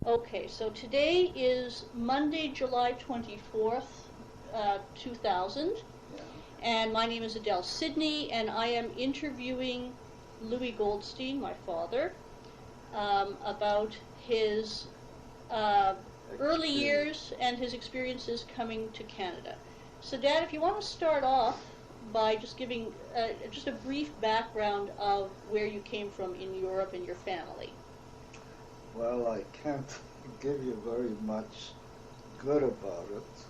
Okay, so today is Monday, July 24th, 2000, Yeah. and my name is Adele Sidney, and I am interviewing Louis Goldstein, my father, about his early years and his experiences coming to Canada. So, Dad, if you want to start off by just giving just a brief background of where you came from in Europe and your family. Well, I can't give you very much good about it.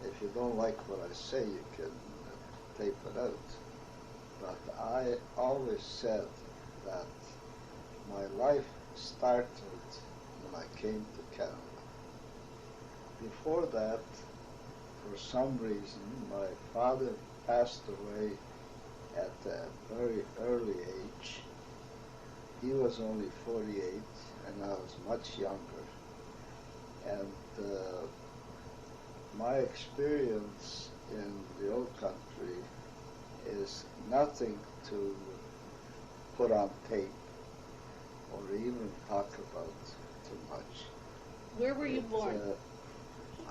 If you don't like what I say, you can tape it out. But I always said that my life started when I came to Canada. Before that, for some reason, my father passed away at a very early age. He was only 48, and I was much younger. And my experience in the old country is nothing to put on tape or even talk about too much. Where were you born?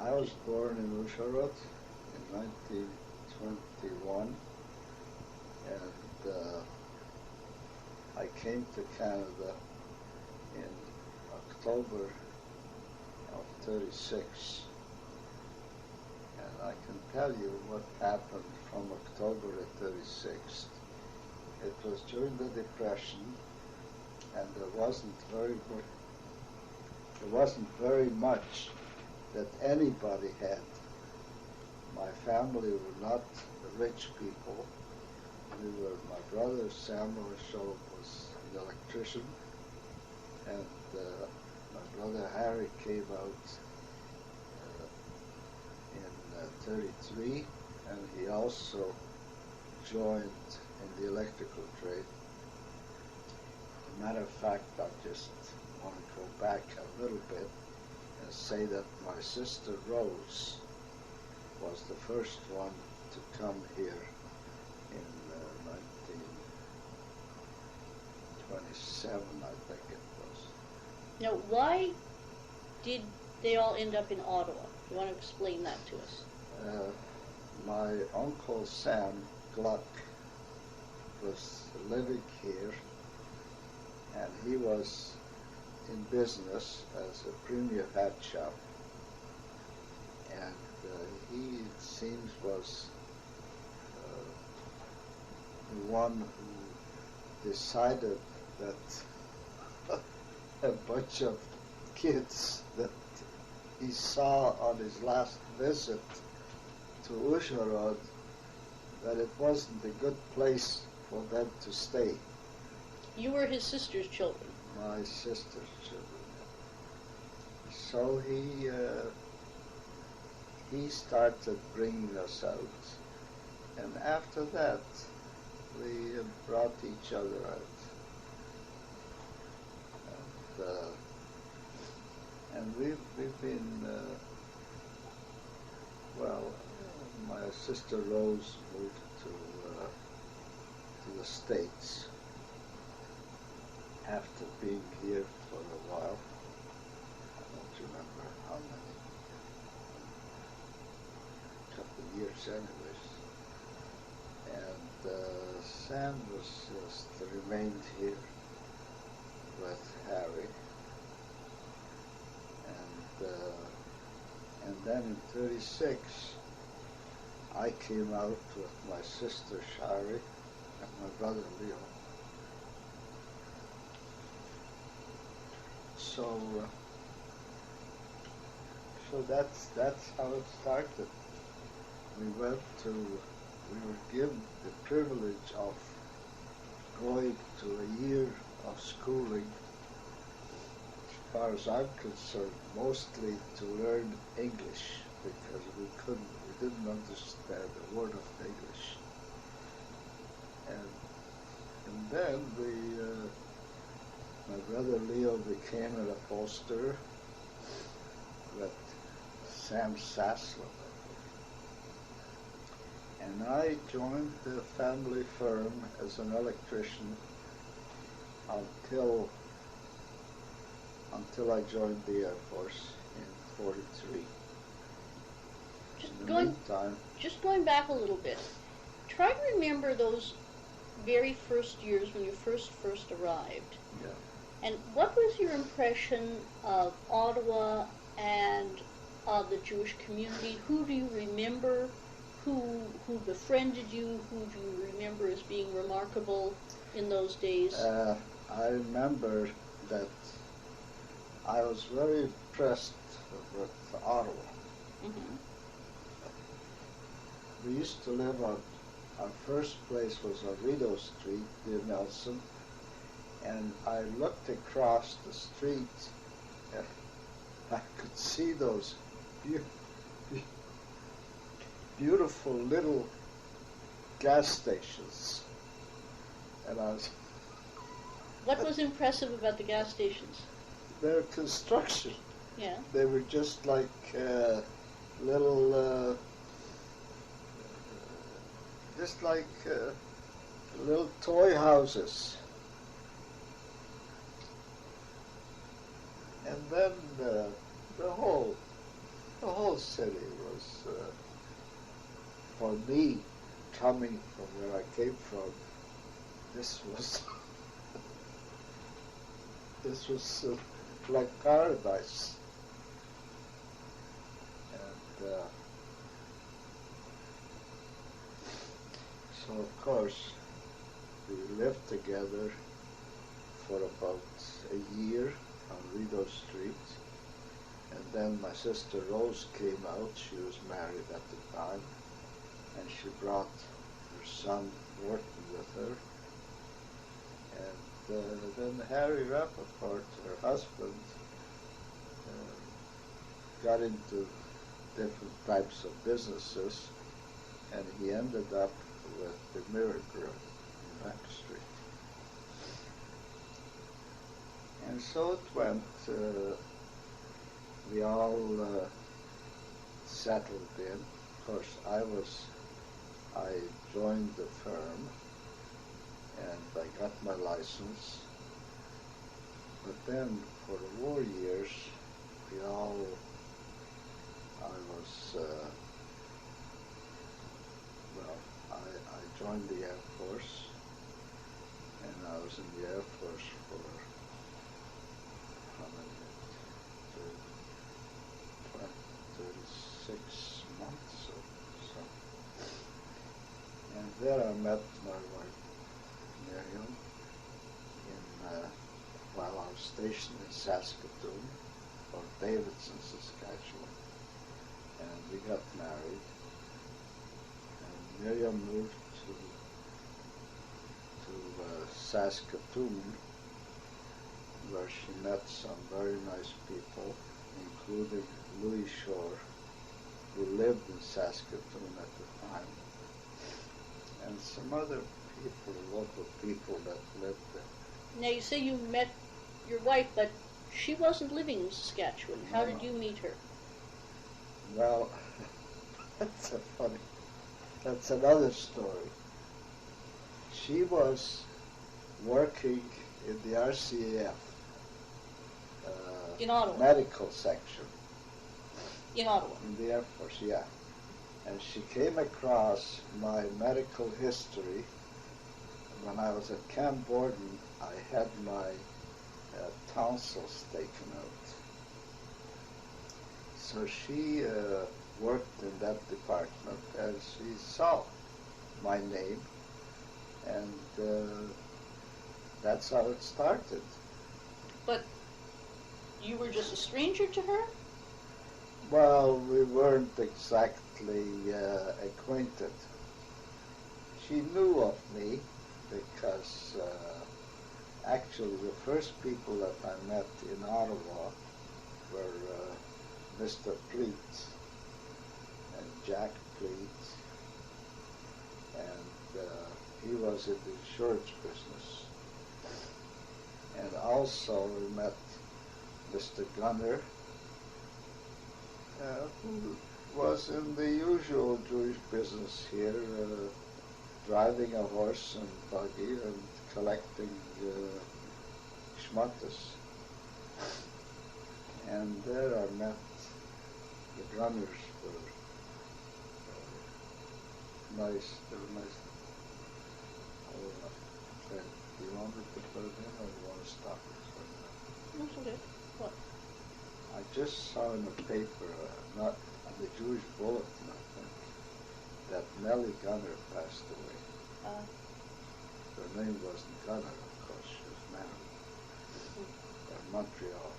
I was born in Usharot in 1921, and I came to Canada in October of 36. And I can tell you what happened from October of 36. It was during the Depression, and there wasn't very much that anybody had. My family were not rich people. My brother Samuel Shaw was an electrician, and my brother Harry came out in 33, and he also joined in the electrical trade. As a matter of fact, I just want to go back a little bit and say that my sister Rose was the first one to come here in 1927, I think it was. Now, why did they all end up in Ottawa? You want to explain that to us? My uncle Sam Gluck was living here, and he was in business as a premier hat shop, and he, it seems, was the one who decided that a bunch of kids that he saw on his last visit to Usharod, that it wasn't a good place for them to stay. You were his sister's children. My sister's children. So he started bringing us out, and after that we brought each other out. And we've been, my sister Rose moved to the States after being here for a while. I don't remember how many, a couple of years anyways. And Sam was just remained here with Harry. And then in 36, I came out with my sister Shari and my brother Leo. So that's how it started. We were given the privilege of going to a year of schooling, as far as I'm concerned, mostly to learn English, because we didn't understand a word of English. And then my brother Leo became an upholsterer with Sam Sassler. And I joined the family firm as an electrician until until I joined the Air Force in '43. In the meantime, just going back a little bit, try to remember those very first years when you first arrived. yeah. And what was your impression of Ottawa and of the Jewish community? Who do you remember? Who befriended you? Who do you remember as being remarkable in those days? I remember that I was very impressed with Ottawa. Mm-hmm. We used to live on, our first place was on Rideau Street near Nelson, and I looked across the street and I could see those beautiful little gas stations. And I was... What was impressive about the gas stations? Their construction. Yeah. They were just like little... just like little toy houses. And then the whole city was, for me, coming from where I came from, this was this was like paradise. And so of course we lived together for about a year on Rideau Street, and then my sister Rose came out. She was married at the time, and she brought her son Morton with her. And then Harry Rappaport, her husband, got into different types of businesses, and he ended up with the Mirror Grill in Back Street. And so it went. We all settled in. Of course, I joined the firm, and I got my license. But then, for the war years, I joined the Air Force, and I was in the Air Force for how many? 36 months or so. And there I met my wife, Miriam, while I was stationed in Saskatoon, or Davidson, Saskatchewan. And we got married. And Miriam moved to Saskatoon, where she met some very nice people, including Louis Shore, who lived in Saskatoon at the time, and some other people, local people that lived there. Now you say you met your wife, but she wasn't living in Saskatchewan. How did you meet her? Well, that's another story. She was working in the RCAF in Ottawa. Medical section. In Ottawa. In the Air Force, yeah. And she came across my medical history. When I was at Camp Borden, I had my tonsils taken out. So she worked in that department, and she saw my name, and that's how it started. But you were just a stranger to her? Well, we weren't exactly acquainted. She knew of me because actually the first people that I met in Ottawa were Mr. Pleat and Jack Pleat, and he was in the insurance business. And also we met Mr. Gunner, who was in the usual Jewish business here, driving a horse and buggy and collecting schmutters. And there I met the gunners were nice. They were nice. Oh, okay. Do you want me to put it in, or do you want to stop it for now? That's okay. What? I just saw in the paper, not on the Jewish Bulletin, I think, that Nellie Gunner passed away. Her name wasn't Gunner, of course. She was married in Montreal.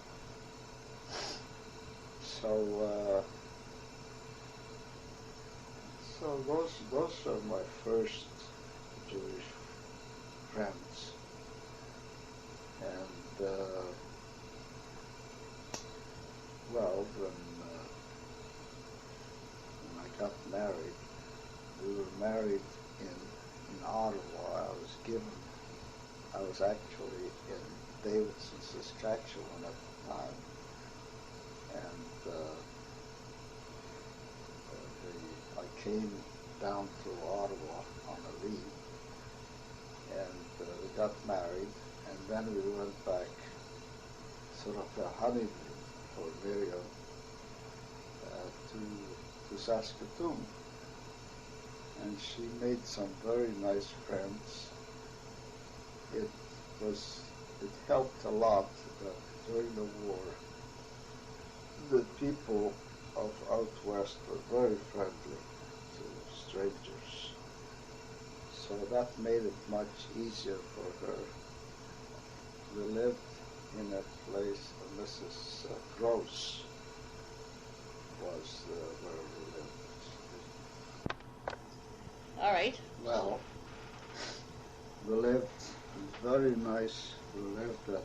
So those are my first Jewish friends, and well, when I got married, we were married in Ottawa. I was actually in Davidson, Saskatchewan at the time, and I came down to Ottawa on a leave, and we got married, and then we went back, sort of a honeymoon for Miriam, to Saskatoon, and she made some very nice friends. It helped a lot that during the war, the people of out west were very friendly to strangers. So that made it much easier for her. We lived in a place, Mrs. Gross was where we lived. All right. Well, we lived very nice. We lived at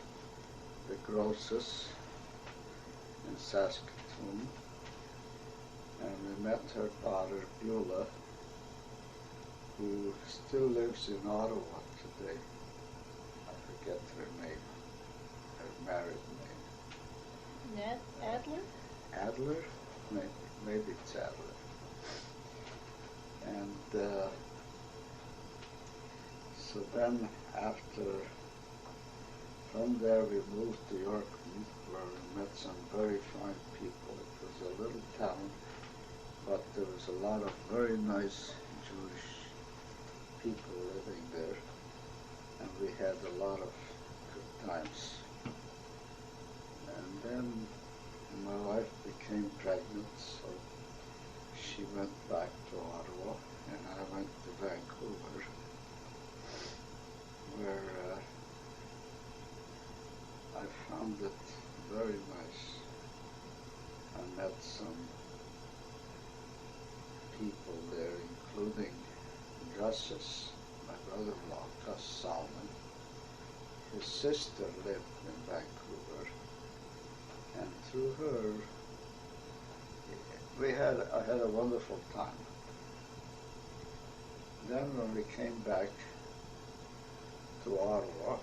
the Grosses in Saskatoon, and we met her daughter Beulah, who still lives in Ottawa today. I forget her name, her married name. Ned Adler? Adler? Maybe it's Adler. And so then from there we moved to Yorkton, where we met some very fine people. It was a little town, but there was a lot of very nice Jewish people living there, and we had a lot of good times. And then my wife became pregnant, so she went back to Ottawa, and I went to Vancouver, where I found it very nice. I met some people there, including Gus's, my brother-in-law, Gus Salmon. His sister lived in Vancouver, and through her, I had a wonderful time. Then when we came back to Ottawa,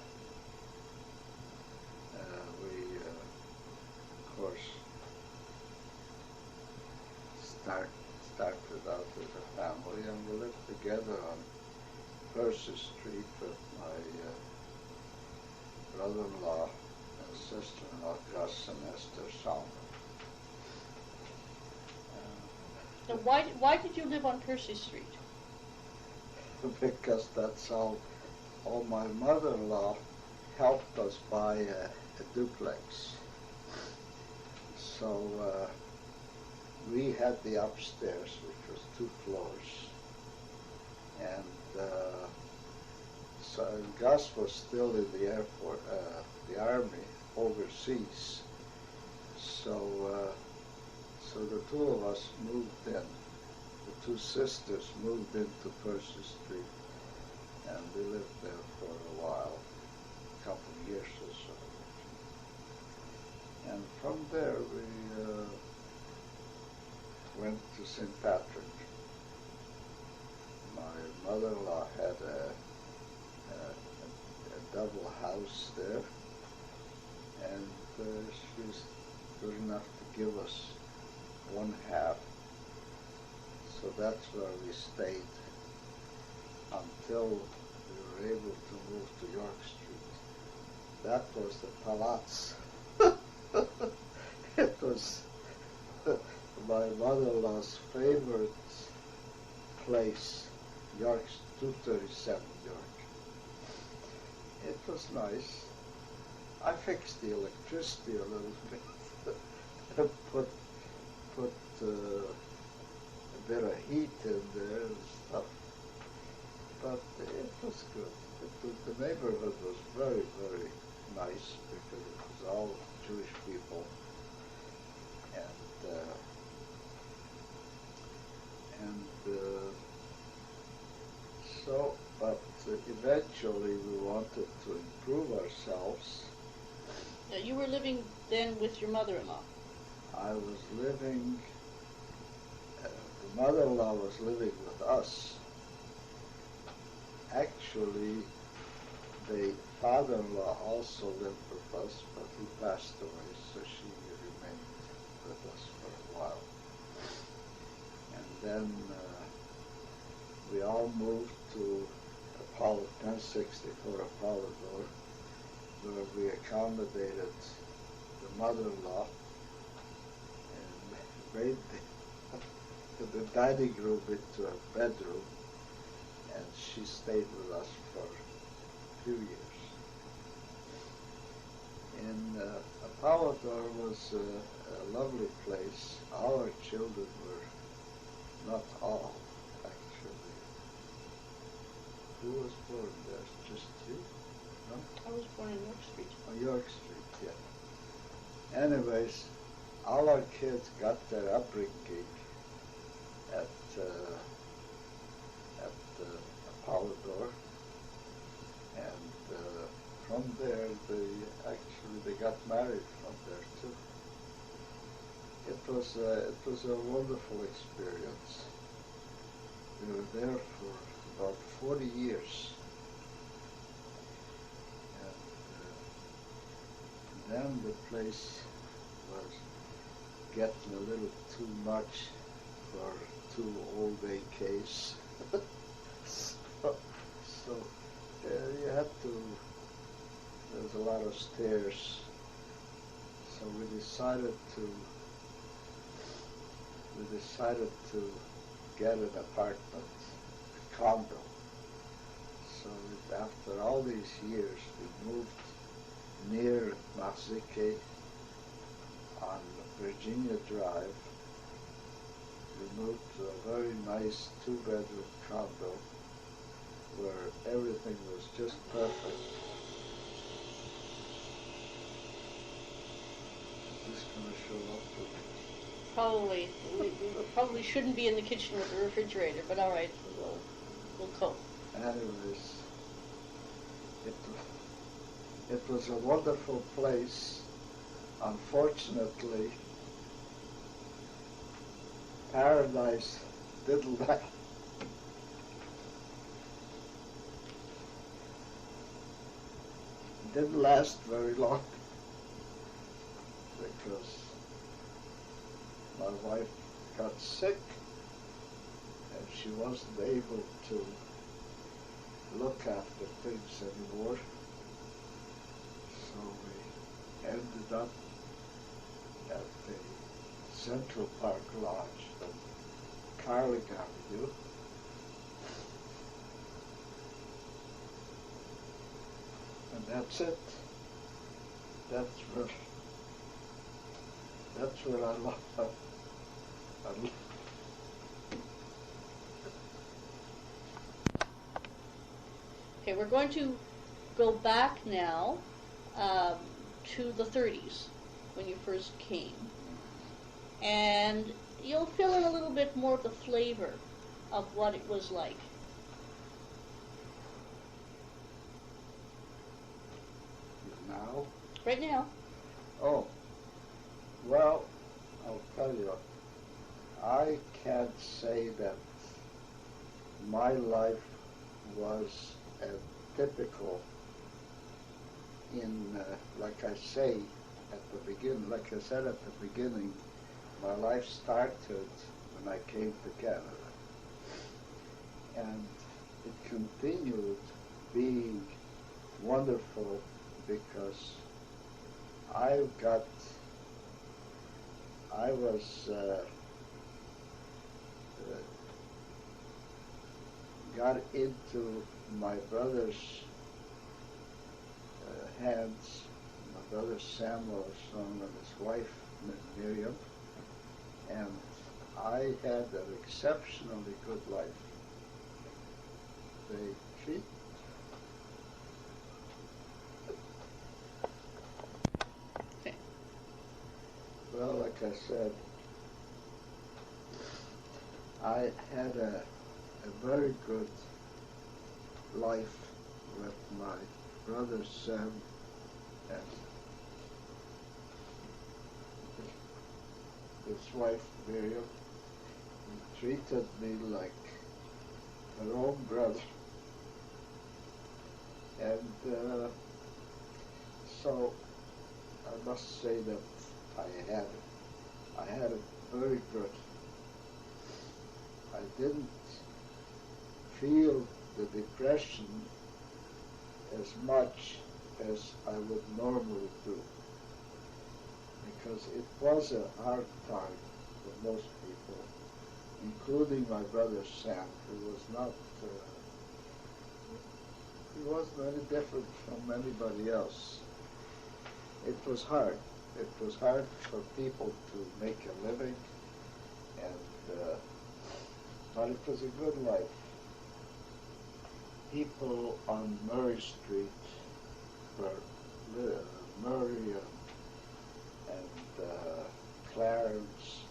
we, of course, started out as a family, and we lived together on Percy Street with my brother-in-law and sister-in-law, Gus and Esther Salmon. Now, why did you live on Percy Street? Because that's how my mother-in-law helped us buy a duplex. So we had the upstairs, which was 2 floors, and so Gus was still in the Air Force, the Army overseas. So the two of us moved in. The 2 sisters moved into Percy Street, and we lived there for a while, a couple of years or so. And from there we went to St. Patrick. My mother-in-law had a double house there, and she was good enough to give us 1/2. So that's where we stayed until we were able to move to York Street. That was the Palaz. It was my mother-in-law's favorite place, York, 237 York. It was nice. I fixed the electricity a little bit. put a bit of heat in there and stuff. But it was good. The neighborhood was very, very nice because it was all Jewish people. But eventually we wanted to improve ourselves. Now, you were living then with your mother-in-law. I was living, the mother-in-law was living with us. Actually, the father-in-law also lived with us, but he passed away, so she remained with us for a while. And then we all moved to 1064 Apollodor, where we accommodated the mother-in-law and made the dining room into a bedroom, and she stayed with us for a few years. And Apollodor was a lovely place. Our children were not all, actually. Who was born there? Just you? No? I was born in York Street. Oh, York Street, yeah. Anyways, all our kids got their upbringing at Apollodor, and from there they got married from there too. It was a wonderful experience. We were there for about 40 years. And then the place was getting a little too much for 2 old AKs. so you had to, there was a lot of stairs. So we decided to get an apartment, a condo. So after all these years, we moved near Mazike on Virginia Drive. We moved to a very nice 2-bedroom condo where everything was just perfect. Is this going to show up? Probably. We probably shouldn't be in the kitchen with the refrigerator, but all right, we'll cope. Anyways, it was a wonderful place. Unfortunately, paradise didn't last very long because my wife got sick and she wasn't able to look after things anymore. So we ended up at the Central Park Lodge on Carling Avenue. And that's it. That's where I love. Okay, we're going to go back now to the 30s when you first came. And you'll fill in a little bit more of the flavor of what it was like. Now? Right now. Oh, well, I'll tell you, I can't say that my life was typical in, like I said at the beginning, my life started when I came to Canada. And it continued being wonderful because I've got I was got into my brother's hands. My brother Samuel and his wife Miriam, and I had an exceptionally good life. They treat Okay. well, like I said, I had a very good life with my brother Sam and his wife Miriam. He treated me like her own brother. And so I must say that I had it very good. I didn't feel the depression as much as I would normally do, because it was a hard time for most people, including my brother Sam, who was not he wasn't any different from anybody else. It was hard. It was hard for people to make a living, and but it was a good life. People on Murray Street were Murray and Clarence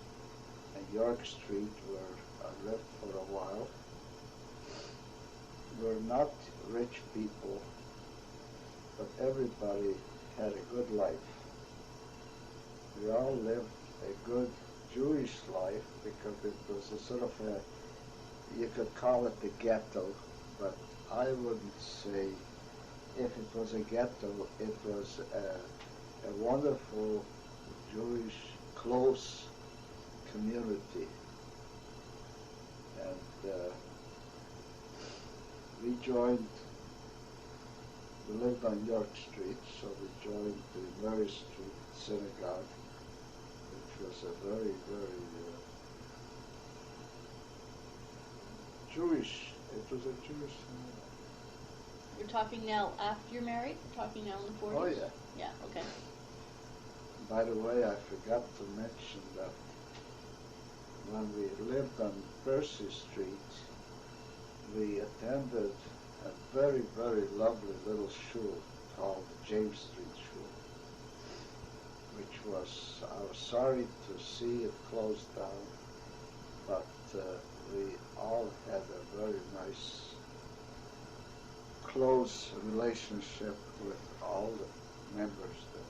and York Street, where I lived for a while, were not rich people, but everybody had a good life. We all lived a good Jewish life because it was a sort of a, you could call it the ghetto, but I wouldn't say if it was a ghetto, it was a wonderful Jewish close community. And we lived on York Street, so we joined the Murray Street Synagogue, which was a very, very Jewish, it was a Jewish synagogue. You're talking now after you're married? You're talking now in the 40s? Oh, yeah. Yeah, okay. By the way, I forgot to mention that when we lived on Percy Street, we attended a very, very lovely little shul called the James Street Shul, which was, I was sorry to see it closed down, but we all had a very nice, close relationship with all the members there.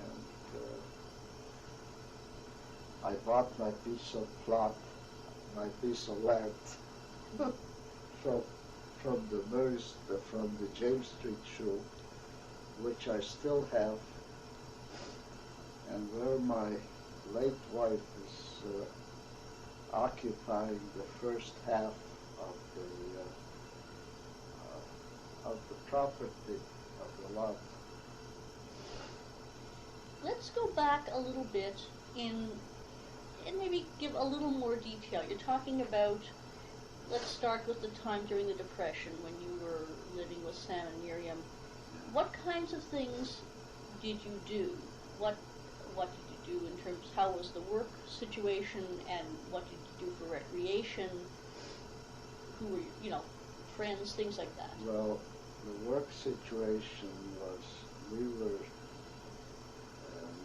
And I bought my piece of plot, my piece of land from the James Street Shul, which I still have, and where my late wife is occupying the first half of the property of the lot. Let's go back a little bit and maybe give a little more detail. You're talking about, let's start with the time during the Depression when you were living with Sam and Miriam. What kinds of things did you do? What did you do in terms, how was the work situation, and what did you do for recreation? Who were friends, things like that? Well, the work situation was, we were,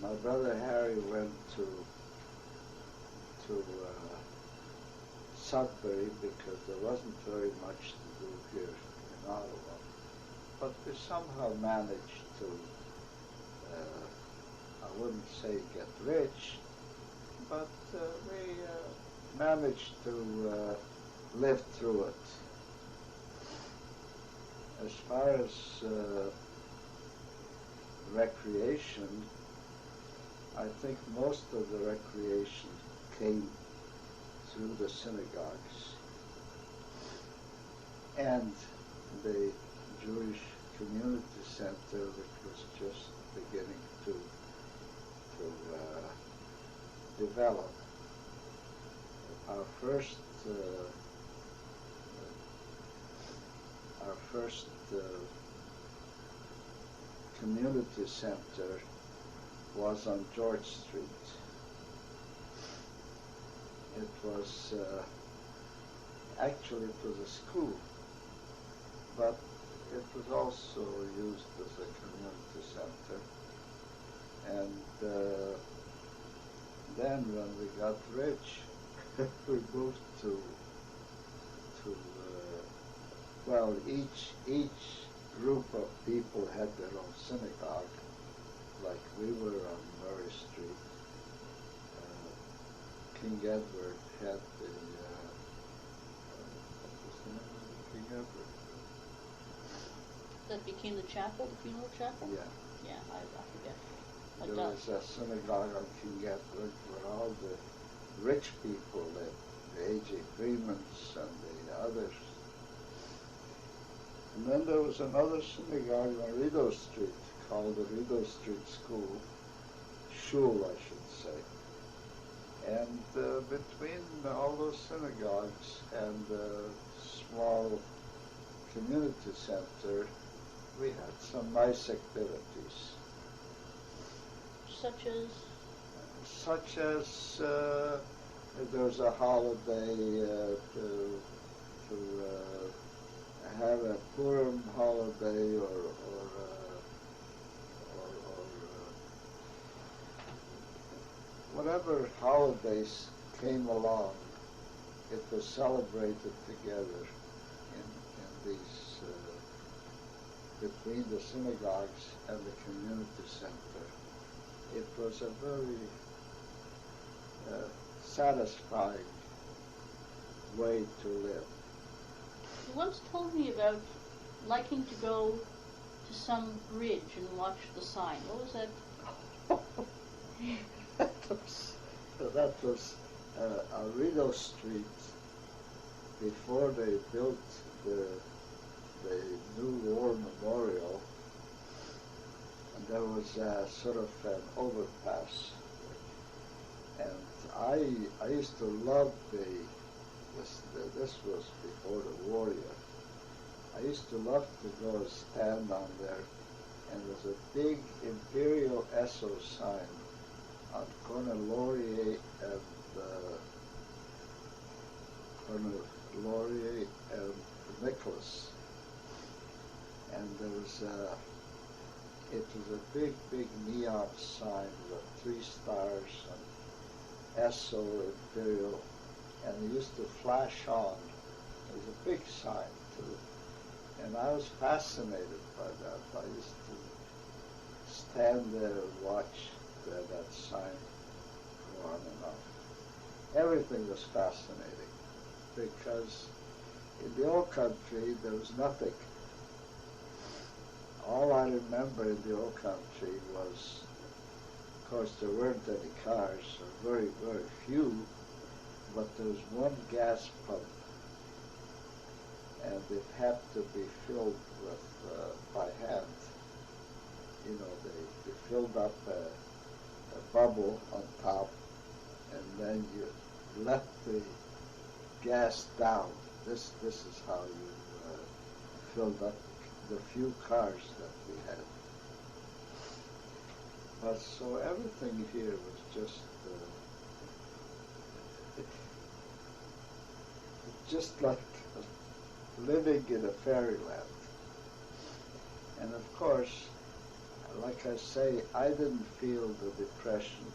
my brother Harry went to Sudbury because there wasn't very much to do here in Ottawa, but we somehow managed to, I wouldn't say get rich, but we managed to live through it. As far as recreation, I think most of the recreation came through the synagogues and the Jewish Community Center, which was just beginning to to develop. Our first community center was on George Street. It was actually it was a school, but it was also used as a community center. And then when we got rich, we moved to well, each group of people had their own synagogue. Like we were on Murray Street. King Edward had the what was the name of King Edward? That became the chapel, the funeral chapel? Yeah. Yeah, I forget. There was a synagogue on King Edward where all the rich people lived, the A.J. Freemans and the others. And then there was another synagogue on Rideau Street called the Rideau Street Shul, I should say. And between all those synagogues and the small community center, we had some nice activities. Such as? If there's a holiday to have a Purim holiday or whatever holidays came along, it was celebrated together in these between the synagogues and the community center. It was a very satisfying way to live. You once told me about liking to go to some bridge and watch the sign. What was that? that was on Rideau Street before they built the new war memorial, and there was a sort of an overpass. And I used to love this was before the war yet. I used to love to go and stand on there, and there's a big Imperial Esso sign on corner Laurier and Nicholas. And there was it was a big neon sign with 3 stars and Esso Imperial, and it used to flash on. It was a big sign too, and I was fascinated by that. I used to stand there and watch that sign go on and on. Everything was fascinating because in the old country there was nothing. All I remember in the old country was, of course, there weren't any cars, or very, very few, but there was one gas pump, and it had to be filled with by hand. You know, they filled up a bubble on top, and then you let the gas down. This is how you filled up the few cars that we had. But so everything here was just like living in a fairyland. And of course, like I say, I didn't feel the depression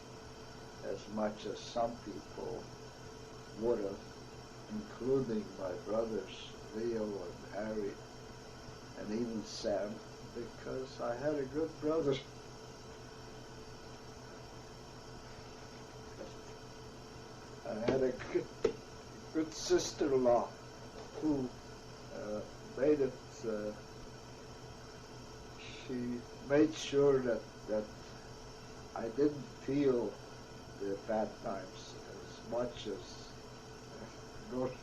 as much as some people would have, including my brothers Leo and Harry, and even Sam, because I had a good brother. I had a good sister-in-law who made it. She made sure that I didn't feel the bad times as much as North.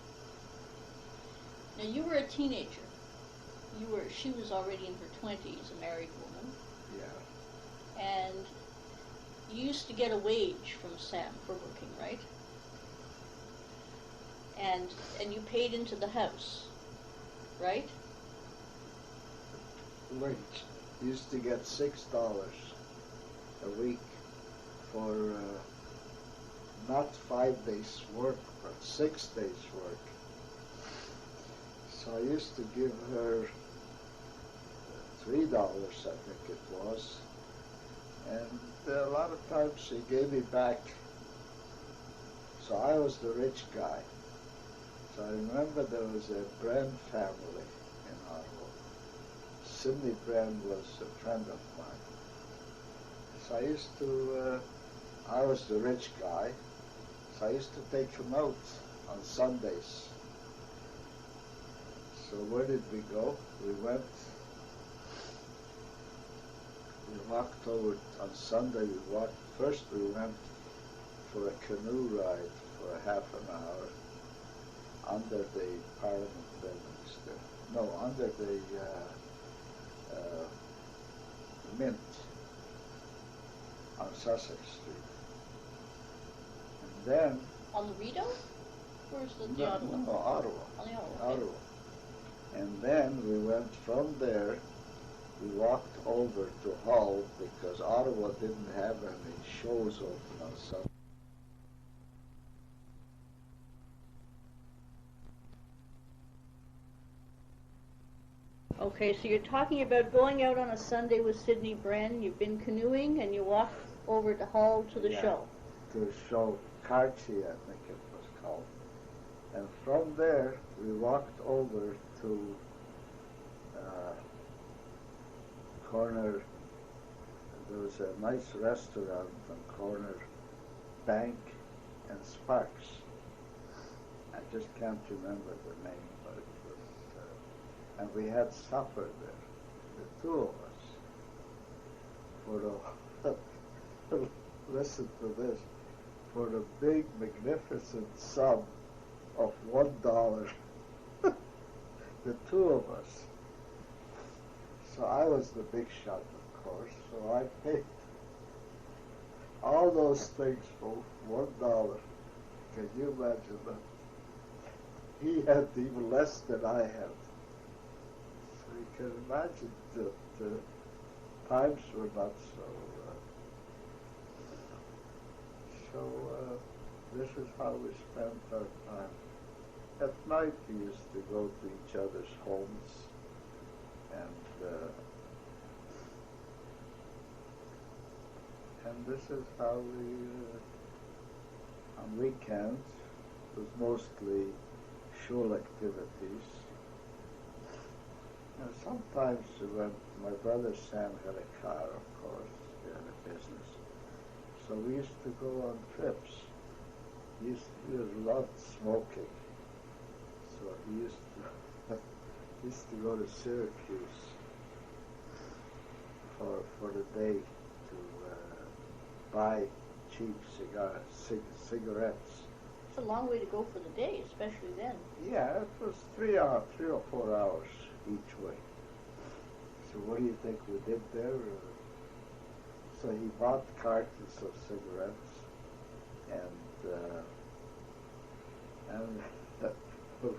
Now you were a teenager. She was already in her 20s, a married woman. Yeah. And you used to get a wage from Sam for working, right? And you paid into the house, right? Wage. Used to get $6 a week for not 5 days work, but 6 days work. So I used to give her $3, I think it was, and a lot of times she gave me back. So I was the rich guy. So I remember there was a Brand family in Ottawa. Sidney Brand was a friend of mine. So I was the rich guy, so I used to take him out on Sundays. So where did we go? We walked over on Sunday. First we went for a canoe ride for a half an hour under the Parliament buildings there. No, under the Mint on Sussex Street. And then... On the Rideau? Or is it the no, Ottawa? No, Ottawa. On the Ottawa, okay. Ottawa. And then we went from there, we walked over to Hull because Ottawa didn't have any shows open on Sunday. Okay, so you're talking about going out on a Sunday with Sidney Bren. You've been canoeing and you walk over to Hull to the show. To the show, Cartier, I think it was called. And from there, we walked over to corner. There was a nice restaurant on corner Bank and Sparks. I just can't remember the name, but it was, and we had supper there, the two of us, for the, listen to this, for the big, magnificent sum of $1, the two of us. So I was the big shot, of course, so I paid all those things for $1. Can you imagine that? He had even less than I had. So you can imagine that times were not so... this is how we spent our time. At night we used to go to each other's homes, and this is how we, on weekends, it was mostly shul activities. And sometimes when my brother Sam had a car, of course, he had a business. So we used to go on trips. He loved smoking. So he used to go to Syracuse for the day to buy cheap cigarettes. It's a long way to go for the day, especially then. Yeah, it was 3 or 4 hours each way. So what do you think we did there? So he bought cartons of cigarettes, and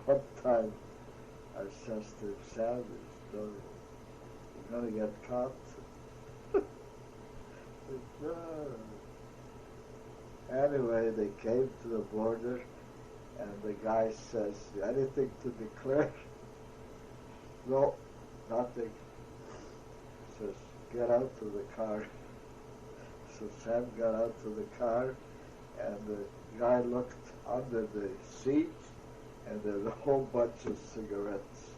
one time I says to him, Sam, you're going to get caught. Anyway, they came to the border, and the guy says, anything to declare? No, nothing. Says, get out to the car. So Sam got out to the car, and the guy looked under the seat, and there's a whole bunch of cigarettes.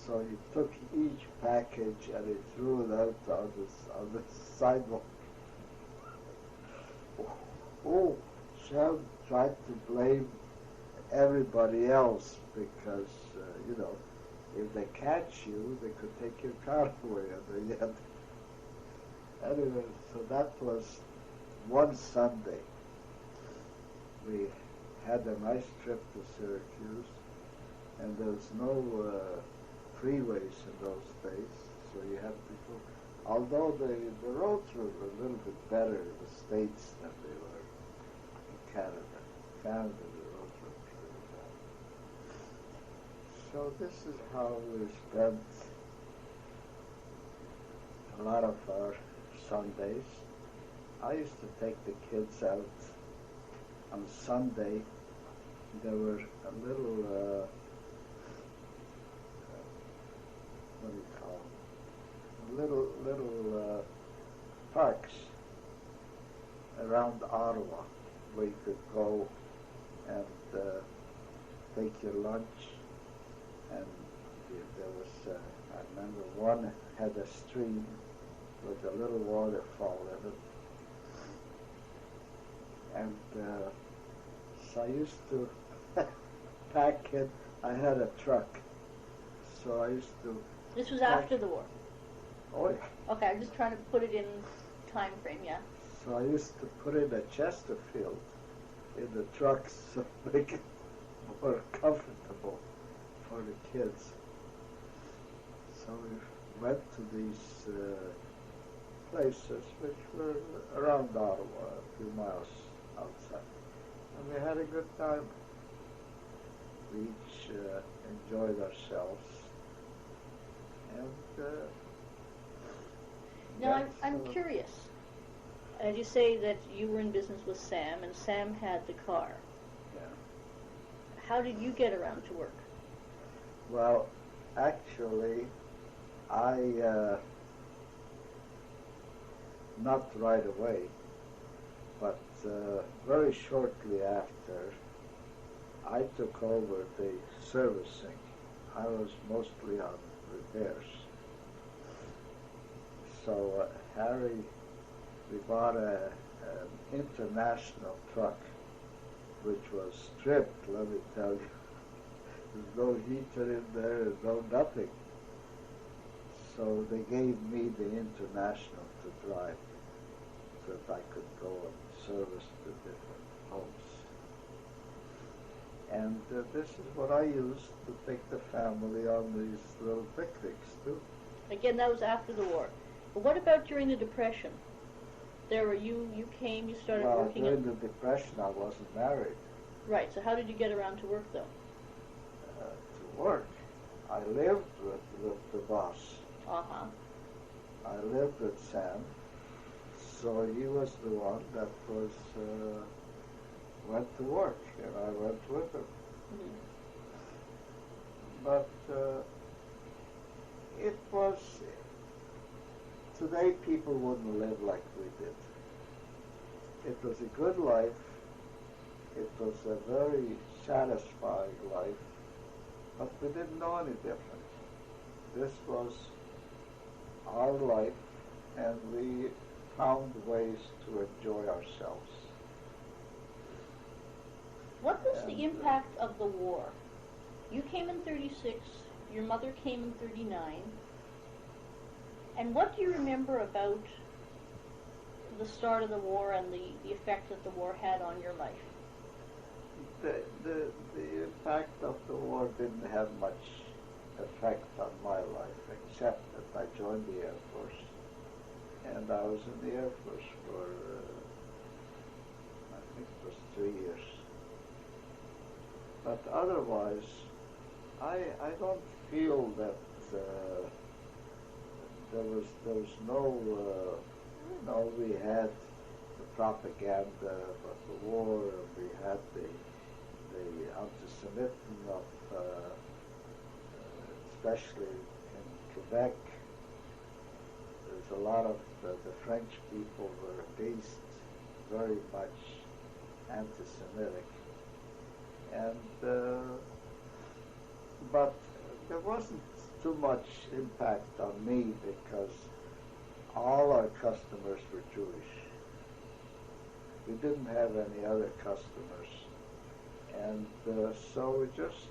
So he took each package and he threw it out on the sidewalk. Oh, Sam tried to blame everybody else because, if they catch you, they could take your car away. Anyway, so that was one Sunday. We had a nice trip to Syracuse, and there was no freeways in those days, so you had to go although the roads were a little bit better in the States than they were in Canada. Canada, the roads were pretty bad. So this is how we spent a lot of our Sundays. I used to take the kids out on Sunday. There were a little, what do you call them? Little parks around Ottawa where you could go and take your lunch. And there was, I remember one had a stream with a little waterfall in it. And so I used to pack it. I had a truck, so I used to. This was after the war. Oh yeah. Okay, I'm just trying to put it in time frame, yeah. So I used to put in a Chesterfield in the trucks to make it more comfortable for the kids. So we went to these places which were around Ottawa, a few miles outside. And we had a good time. We each enjoyed ourselves. And now I'm curious. As you say that you were in business with Sam, and Sam had the car. Yeah. How did you get around to work? Well, actually, I not right away, but very shortly after, I took over the servicing. I was mostly on repairs. So Harry, we bought an international truck, which was stripped, let me tell you. There's no heater in there, there's no nothing. So they gave me the international to drive so that I could go and service the different homes. And this is what I used to take the family on these little picnics too. Again, that was after the war. But what about during the Depression? There were you came, you started working. During the Depression, I wasn't married. Right. So how did you get around to work, though? To work, I lived with the boss. Uh-huh. I lived with Sam, so he was the one that was went to work, and I went with him. Mm-hmm. But it was, today people wouldn't live like we did. It was a good life. It was a very satisfying life, but we didn't know any different. This was our life, and we found ways to enjoy ourselves. What was the impact of the war? You came in 36, your mother came in 39, and what do you remember about the start of the war and the effect that the war had on your life? The impact of the war didn't have much effect on my life, except that I joined the Air Force, and I was in the Air Force for, I think it was 3 years. But otherwise, I don't feel that there was no, we had the propaganda of the war, we had the anti-Semitism of, especially in Quebec. There's a lot of the French people were against, very much anti-Semitic. And but there wasn't too much impact on me because all our customers were Jewish. We didn't have any other customers, and so we just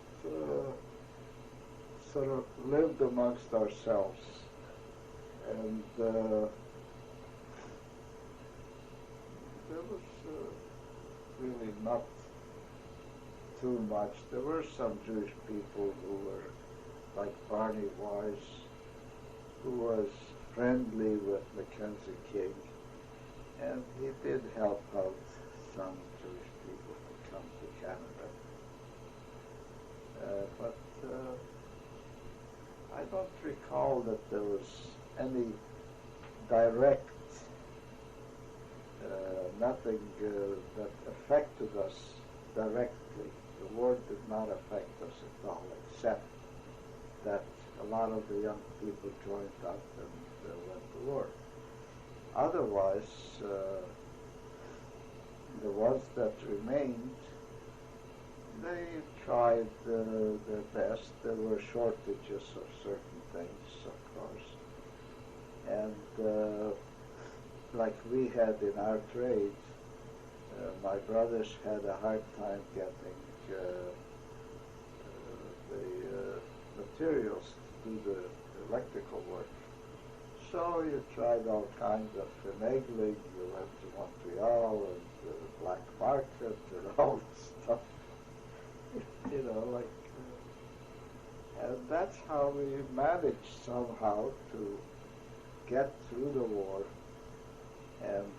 sort of lived amongst ourselves, and there was really not too much. There were some Jewish people who were like Barney Wise, who was friendly with Mackenzie King, and he did help out some Jewish people to come to Canada. But I don't recall that there was any direct, nothing that affected us directly. The war did not affect us at all, except that a lot of the young people joined up and went to war. Otherwise, the ones that remained, they tried their best. There were shortages of certain things, of course. And like we had in our trade, my brothers had a hard time getting the materials to do the electrical work. So you tried all kinds of finagling. You went to Montreal and the black market and all this stuff. You know, like, and that's how we managed somehow to get through the war. And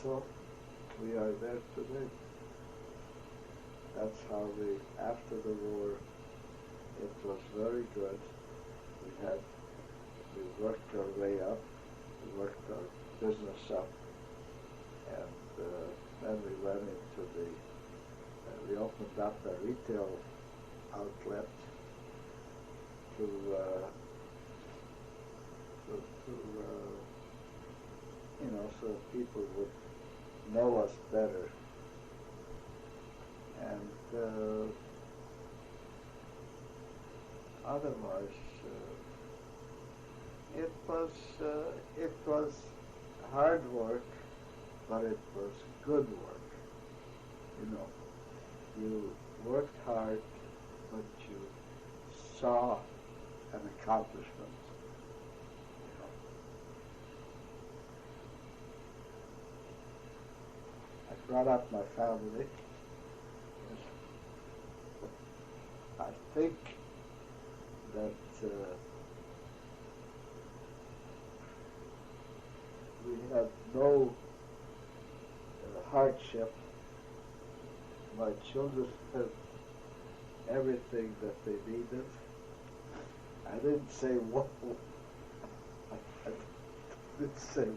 so we are there today. That's how we, after the war, it was very good. We worked our way up, we worked our business up, and then we went into we opened up a retail outlet to you know, so people would know us better. And otherwise, it was hard work, but it was good work. You know, you worked hard, but you saw an accomplishment. You know. I brought up my family. I think that we had no hardship. My children had everything that they needed. I didn't say what. I didn't say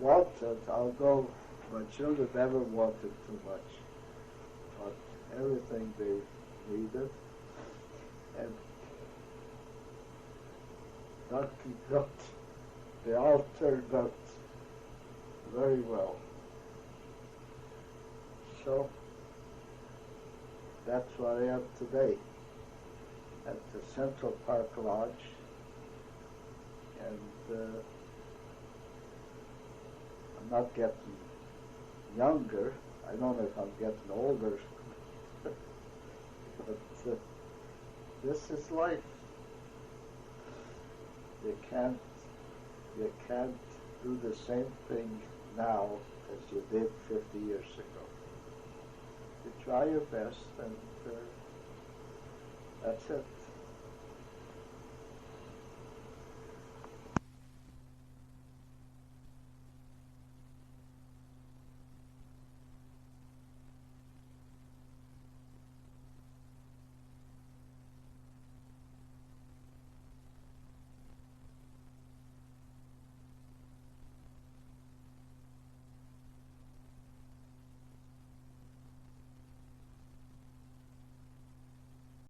wanted, although my children never wanted too much. But everything they needed. And lucky enough, they all turned out very well. So that's where I am today, at the Central Park Lodge, and I'm not getting younger. I don't know if I'm getting older, but this is life. You can't do the same thing now as you did 50 years ago. You try your best, and that's it.